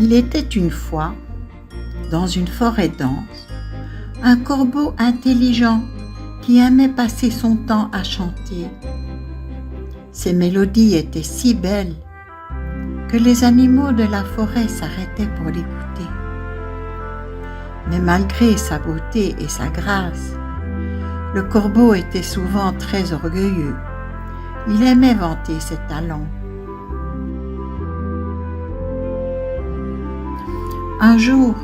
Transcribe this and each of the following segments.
Il était une fois, dans une forêt dense, un corbeau intelligent qui aimait passer son temps à chanter. Ses mélodies étaient si belles que les animaux de la forêt s'arrêtaient pour l'écouter. Mais malgré sa beauté et sa grâce, le corbeau était souvent très orgueilleux. Il aimait vanter ses talents. Un jour,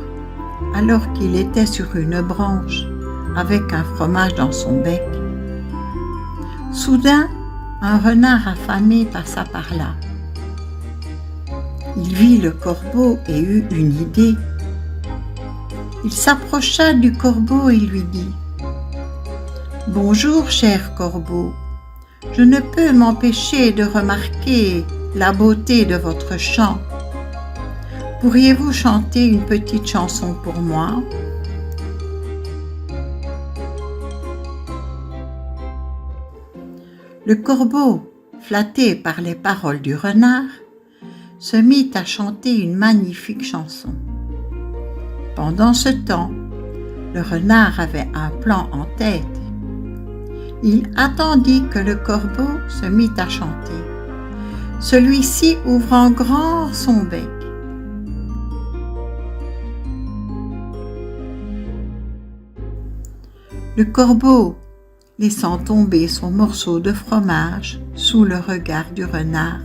alors qu'il était sur une branche avec un fromage dans son bec, soudain, un renard affamé passa par là. Il vit le corbeau et eut une idée. Il s'approcha du corbeau et lui dit : « Bonjour, cher corbeau, je ne peux m'empêcher de remarquer la beauté de votre chant. Pourriez-vous chanter une petite chanson pour moi ? » Le corbeau, flatté par les paroles du renard, se mit à chanter une magnifique chanson. Pendant ce temps, le renard avait un plan en tête. Il attendit que le corbeau se mit à chanter, celui-ci ouvrant grand son bec. Le corbeau, laissant tomber son morceau de fromage sous le regard du renard,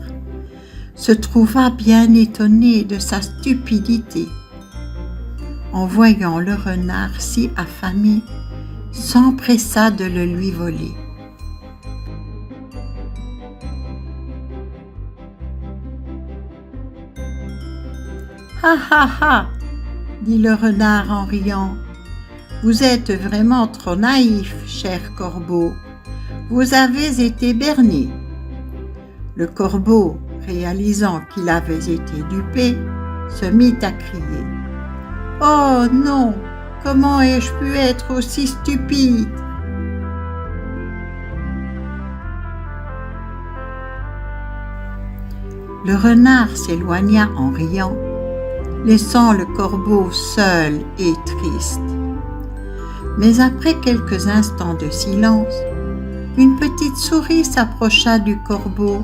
se trouva bien étonné de sa stupidité. En voyant le renard si affamé, s'empressa de le lui voler. « Ha ha ha !» dit le renard en riant. « Vous êtes vraiment trop naïf, cher corbeau. Vous avez été berné. » Le corbeau, réalisant qu'il avait été dupé, se mit à crier : « Oh non ! Comment ai-je pu être aussi stupide ? » Le renard s'éloigna en riant, laissant le corbeau seul et triste. Mais après quelques instants de silence, une petite souris s'approcha du corbeau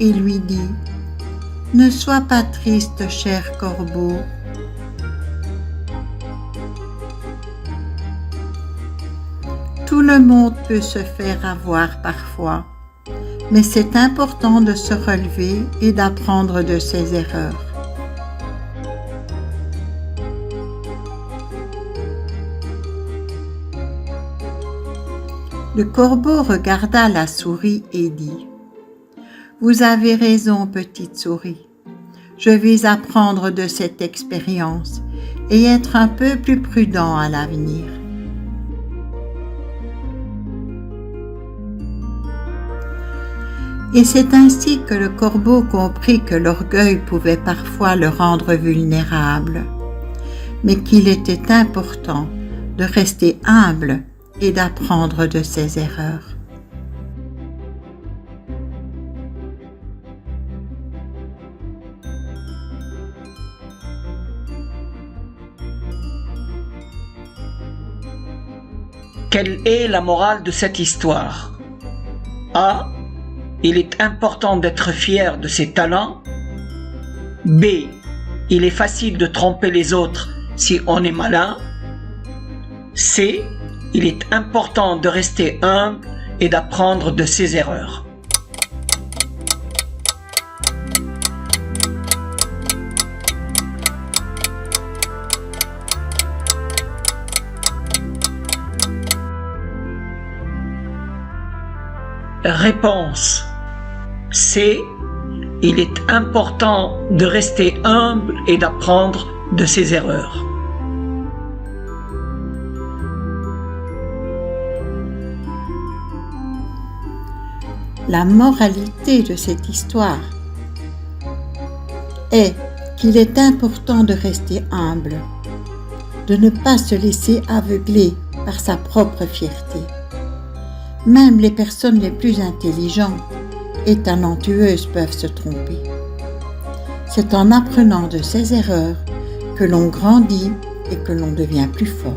et lui dit : « Ne sois pas triste, cher corbeau. Tout le monde peut se faire avoir parfois, mais c'est important de se relever et d'apprendre de ses erreurs. » Le corbeau regarda la souris et dit : « Vous avez raison, petite souris. Je vais apprendre de cette expérience et être un peu plus prudent à l'avenir. » Et c'est ainsi que le corbeau comprit que l'orgueil pouvait parfois le rendre vulnérable, mais qu'il était important de rester humble et d'apprendre de ses erreurs. Quelle est la morale de cette histoire ? A. Il est important d'être fier de ses talents. B. Il est facile de tromper les autres si on est malin. C. Il est important de rester humble et d'apprendre de ses erreurs. Réponse C. Il est important de rester humble et d'apprendre de ses erreurs. La moralité de cette histoire est qu'il est important de rester humble, de ne pas se laisser aveugler par sa propre fierté. Même les personnes les plus intelligentes et talentueuses peuvent se tromper. C'est en apprenant de ses erreurs que l'on grandit et que l'on devient plus fort.